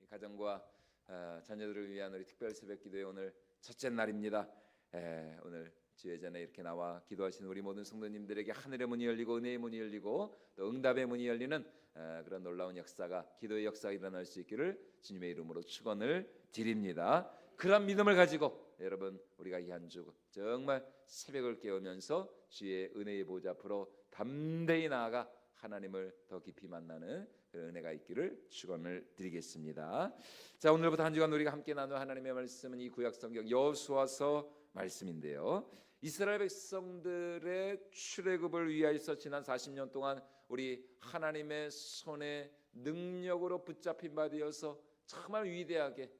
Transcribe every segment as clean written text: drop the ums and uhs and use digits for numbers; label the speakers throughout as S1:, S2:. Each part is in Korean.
S1: 가정과 자녀들을 위한 우리 특별 새벽 기도회 오늘 첫째 날입니다. 오늘 주예전에 이렇게 나와 기도하시는 우리 모든 성도님들에게 하늘의 문이 열리고 은혜의 문이 열리고 또 응답의 문이 열리는 그런 놀라운 역사가, 기도의 역사가 일어날 수 있기를 주님의 이름으로 축원을 드립니다. 그런 믿음을 가지고 여러분, 우리가 이 한 주 정말 새벽을 깨우면서 주의 은혜의 보좌 앞으로 담대히 나아가 하나님을 더 깊이 만나는 그 은혜가 있기를 축원을 드리겠습니다. 자, 오늘부터 한 주간 우리가 함께 나눌 하나님의 말씀은 이 구약 성경 여호수아서 말씀인데요. 이스라엘 백성들의 출애굽을 위하여서 지난 40년 동안 우리 하나님의 손에 능력으로 붙잡힌 바 되어서 정말 위대하게,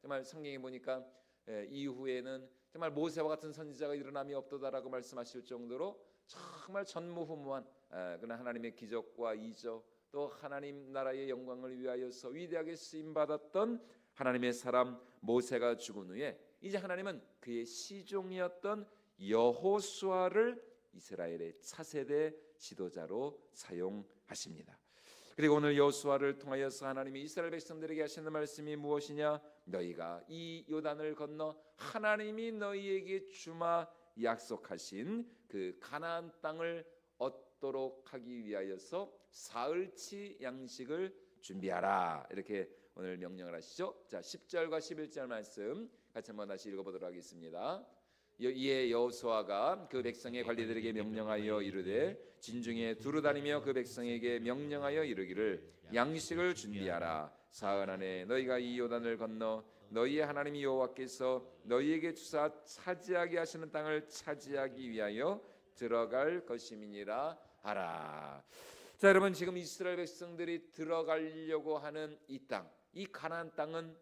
S1: 정말 성경에 보니까 이후에는 정말 모세와 같은 선지자가 일어남이 없도다라고 말씀하실 정도로 정말 전무후무한 그런 하나님의 기적과 이적, 또 하나님 나라의 영광을 위하여서 위대하게 쓰임받았던 하나님의 사람 모세가 죽은 후에 이제 하나님은 그의 시종이었던 여호수아를 이스라엘의 차세대 지도자로 사용하십니다. 그리고 오늘 여호수아를 통하여서 하나님이 이스라엘 백성들에게 하시는 말씀이 무엇이냐? 너희가 이 요단을 건너 하나님이 너희에게 주마 약속하신 그 가나안 땅을 얻도록 하기 위하여서 사흘치 양식을 준비하라, 이렇게 오늘 명령을 하시죠. 자, 10절과 11절 말씀 같이 한번 다시 읽어보도록 하겠습니다. 이에 여호수아가 그 백성의 관리들에게 명령하여 이르되 진중에 두루 다니며 그 백성에게 명령하여 이르기를 양식을 준비하라. 사흘 안에 너희가 이 요단을 건너 너희의 하나님 여호와께서 너희에게 주사 차지하게 하시는 땅을 차지하기 위하여 들어갈 것임이니라 하라. 자, 여러분, 지금 이스라엘 백성들이 들어가려고 하는 이 땅, 이 가나안 땅은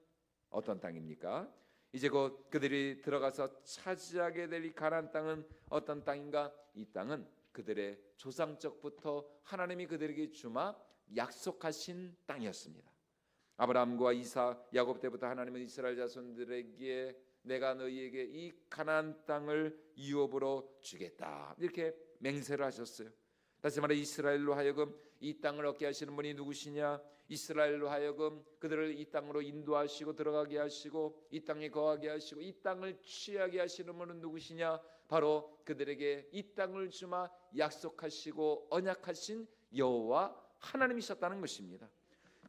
S1: 어떤 땅입니까? 이제 곧 그들이 들어가서 차지하게 될 이 가나안 땅은 어떤 땅인가? 이 땅은 그들의 조상적부터 하나님이 그들에게 주마 약속하신 땅이었습니다. 아브라함과 이삭, 야곱 때부터 하나님은 이스라엘 자손들에게 내가 너희에게 이 가나안 땅을 유업으로 주겠다, 이렇게 맹세를 하셨어요. 다시 말해 이스라엘로 하여금 이 땅을 얻게 하시는 분이 누구시냐? 이스라엘로 하여금 그들을 이 땅으로 인도하시고 들어가게 하시고 이 땅에 거하게 하시고 이 땅을 취하게 하시는 분은 누구시냐? 바로 그들에게 이 땅을 주마 약속하시고 언약하신 여호와 하나님이셨다는 것입니다.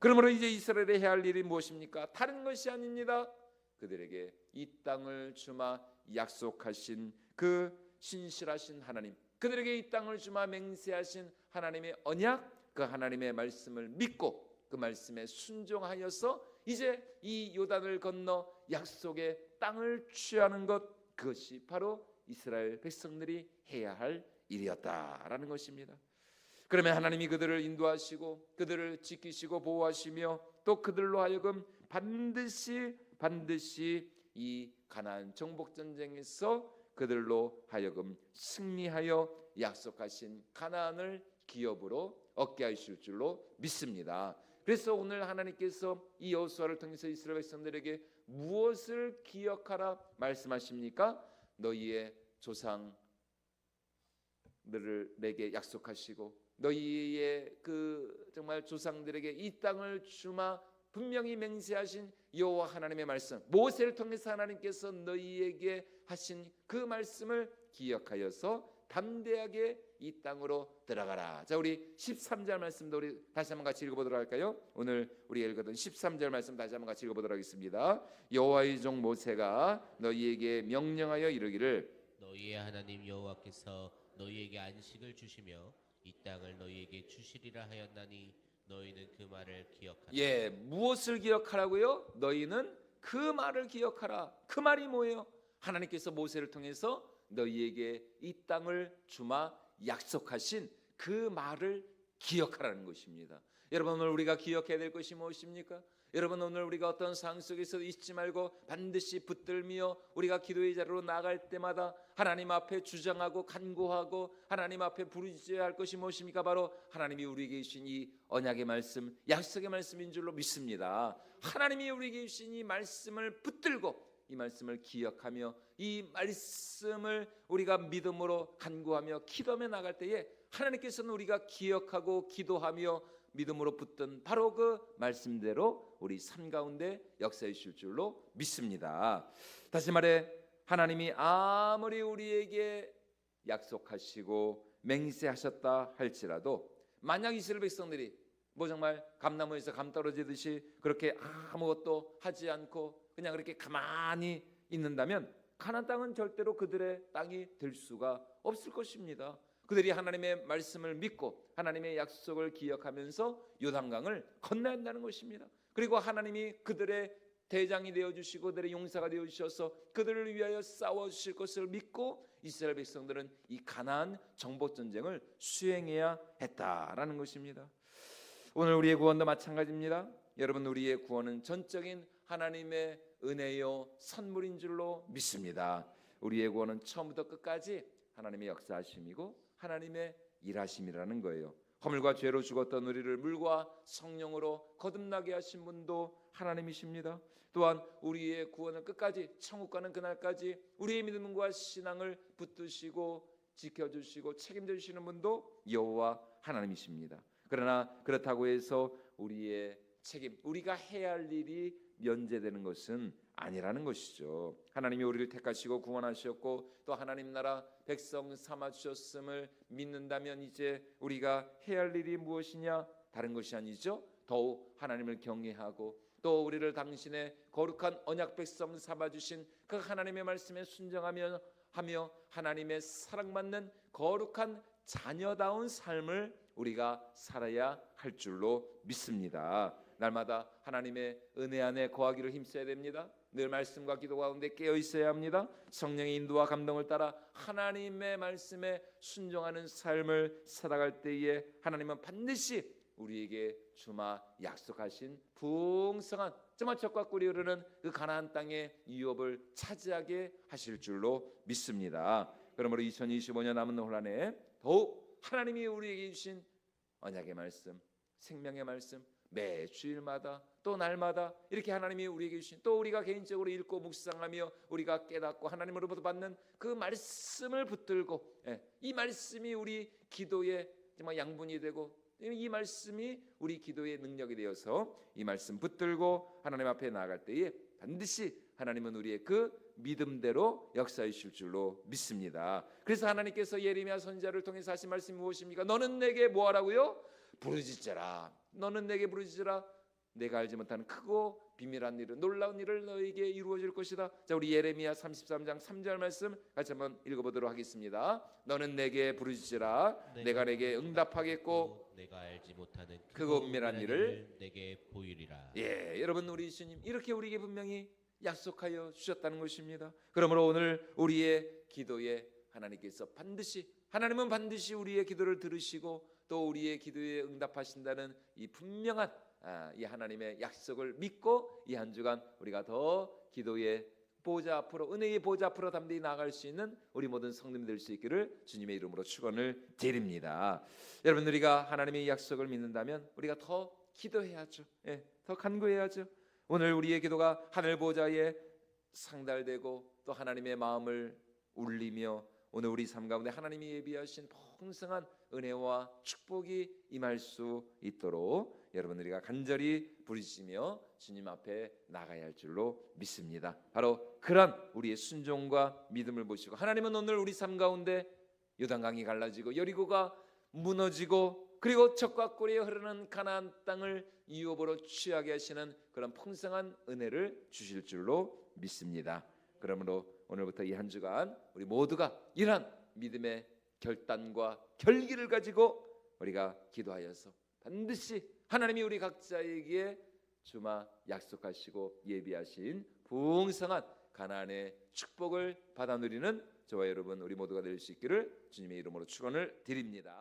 S1: 그러므로 이제 이스라엘이 해야 할 일이 무엇입니까? 다른 것이 아닙니다. 그들에게 이 땅을 주마 약속하신 그 신실하신 하나님, 그들에게 이 땅을 주마 맹세하신 하나님의 언약, 그 하나님의 말씀을 믿고 그 말씀에 순종하여서 이제 이 요단을 건너 약속의 땅을 취하는 것, 그것이 바로 이스라엘 백성들이 해야 할 일이었다라는 것입니다. 그러면 하나님이 그들을 인도하시고 그들을 지키시고 보호하시며 또 그들로 하여금 반드시 이 가나안 정복 전쟁에서 그들로 하여금 승리하여 약속하신 가나안을 기업으로 얻게 하실 줄로 믿습니다. 그래서 오늘 하나님께서 이 여호수아를 통해서 이스라엘 백성들에게 무엇을 기억하라 말씀하십니까? 너희의 조상들을 내게 약속하시고 너희의 그 정말 조상들에게 이 땅을 주마 분명히 맹세하신 여호와 하나님의 말씀, 모세를 통해서 하나님께서 너희에게 하신 그 말씀을 기억하여서 담대하게 이 땅으로 들어가라. 자, 우리 13절 말씀도 우리 다시 한번 같이 읽어보도록 할까요? 오늘 우리가 읽었던 13절 말씀 다시 한번 같이 읽어보도록 하겠습니다. 여호와의 종 모세가 너희에게 명령하여 이르기를
S2: 너희의 하나님 여호와께서 너희에게 안식을 주시며 이 땅을 너희에게 주시리라 하였나니 너희는 그 말을 기억하라.
S1: 무엇을 기억하라고요? 너희는 그 말을 기억하라. 그 말이 뭐예요? 하나님께서 모세를 통해서 너희에게 이 땅을 주마 약속하신 그 말을 기억하라는 것입니다. 여러분, 오늘 우리가 기억해야 될 것이 무엇입니까? 여러분, 오늘 우리가 어떤 상황 속에서 잊지 말고 반드시 붙들며 우리가 기도의 자리로 나갈 때마다 하나님 앞에 주장하고 간구하고 하나님 앞에 부르짖어야 할 것이 무엇입니까? 바로 하나님이 우리에게 주신 이 언약의 말씀, 약속의 말씀인 줄로 믿습니다. 하나님이 우리에게 주신 이 말씀을 붙들고 이 말씀을 기억하며 이 말씀을 우리가 믿음으로 간구하며 기도하며 나갈 때에 하나님께서는 우리가 기억하고 기도하며 믿음으로 붙든 바로 그 말씀대로 우리 삶 가운데 역사해 주실 줄로 믿습니다. 다시 말해 하나님이 아무리 우리에게 약속하시고 맹세하셨다 할지라도 만약 이스라엘 백성들이 정말 감나무에서 감 떨어지듯이 그렇게 아무것도 하지 않고 그냥 그렇게 가만히 있는다면 가나안 땅은 절대로 그들의 땅이 될 수가 없을 것입니다. 그들이 하나님의 말씀을 믿고 하나님의 약속을 기억하면서 요단강을 건너야 한다는 것입니다. 그리고 하나님이 그들의 대장이 되어주시고 그들의 용사가 되어주셔서 그들을 위하여 싸워주실 것을 믿고 이스라엘 백성들은 이 가나안 정복전쟁을 수행해야 했다라는 것입니다. 오늘 우리의 구원도 마찬가지입니다. 여러분, 우리의 구원은 전적인 하나님의 은혜요 선물인 줄로 믿습니다. 우리의 구원은 처음부터 끝까지 하나님의 역사하심이고 하나님의 일하심이라는 거예요. 허물과 죄로 죽었던 우리를 물과 성령으로 거듭나게 하신 분도 하나님이십니다. 또한 우리의 구원을 끝까지 천국 가는 그날까지 우리의 믿음과 신앙을 붙드시고 지켜주시고 책임져 주시는 분도 여호와 하나님이십니다. 그러나 그렇다고 해서 우리의 책임, 우리가 해야 할 일이 면제되는 것은 아니라는 것이죠. 하나님이 우리를 택하시고 구원하셨고 또 하나님 나라 백성 삼아 주셨음을 믿는다면 이제 우리가 해야 할 일이 무엇이냐? 다른 것이 아니죠. 더욱 하나님을 경외하고 또 우리를 당신의 거룩한 언약 백성 삼아 주신 그 하나님의 말씀에 순종하며 하나님의 사랑받는 거룩한 자녀다운 삶을 우리가 살아야 할 줄로 믿습니다. 날마다 하나님의 은혜 안에 거하기를 힘써야 됩니다. 늘 말씀과 기도 가운데 깨어 있어야 합니다. 성령의 인도와 감동을 따라 하나님의 말씀에 순종하는 삶을 살아갈 때에 하나님은 반드시 우리에게 주마 약속하신 풍성한 정말 젖과 꿀이 흐르는 그 가나안 땅의 유업을 차지하게 하실 줄로 믿습니다. 그러므로 2025년 남은 올 한 해 더욱 하나님이 우리에게 주신 언약의 말씀, 생명의 말씀 매 주일마다 또 날마다 이렇게 하나님이 우리에게 주신 또 우리가 개인적으로 읽고 묵상하며 우리가 깨닫고 하나님으로부터 받는 그 말씀을 붙들고 이 말씀이 우리 기도의 정말 양분이 되고 이 말씀이 우리 기도의 능력이 되어서 이 말씀 붙들고 하나님 앞에 나아갈 때에 반드시 하나님은 우리의 그 믿음대로 역사해 주실 줄로 믿습니다. 그래서 하나님께서 예레미야 선지자를 통해서 하신 말씀이 무엇입니까? 너는 내게 뭐하라고요? 부르짖으라. 너는 내게 부르짖으라. 내가 알지 못하는 크고 비밀한 일을 놀라운 일을 너에게 이루어 줄 것이다. 자, 우리 예레미야 33장 3절 말씀 같이 한번 읽어보도록 하겠습니다. 너는 내게 부르짖으라. 내가 내게 응답하겠고
S2: 내가 알지 못하는
S1: 크고 비밀한 일을
S2: 내게 보이리라.
S1: 예, 여러분 우리 주님 이렇게 우리에게 분명히 약속하여 주셨다는 것입니다. 그러므로 오늘 우리의 기도에 하나님은 반드시 우리의 기도를 들으시고 또 우리의 기도에 응답하신다는 이 분명한 이 하나님의 약속을 믿고 이 한 주간 우리가 더 기도의 보좌 앞으로 은혜의 보좌 앞으로 담대히 나아갈 수 있는 우리 모든 성도님이 될 수 있기를 주님의 이름으로 축원을 드립니다. 여러분, 우리가 하나님의 약속을 믿는다면 우리가 더 기도해야죠. 더 간구해야죠. 오늘 우리의 기도가 하늘 보좌에 상달되고 또 하나님의 마음을 울리며 오늘 우리 삶 가운데 하나님이 예비하신 풍성한 은혜와 축복이 임할 수 있도록 여러분 우리가 간절히 부르짖으며 주님 앞에 나가야 할 줄로 믿습니다. 바로 그런 우리의 순종과 믿음을 보시고 하나님은 오늘 우리 삶 가운데 요단강이 갈라지고 여리고가 무너지고 그리고 젖과 꿀이 흐르는 가나안 땅을 유업으로 취하게 하시는 그런 풍성한 은혜를 주실 줄로 믿습니다. 그러므로 오늘부터 이 한 주간 우리 모두가 이러한 믿음의 결단과 결기를 가지고 우리가 기도하여서 반드시 하나님이 우리 각자에게 주마 약속하시고 예비하신 풍성한 가나안의 축복을 받아 누리는 저와 여러분 우리 모두가 될 수 있기를 주님의 이름으로 축원을 드립니다.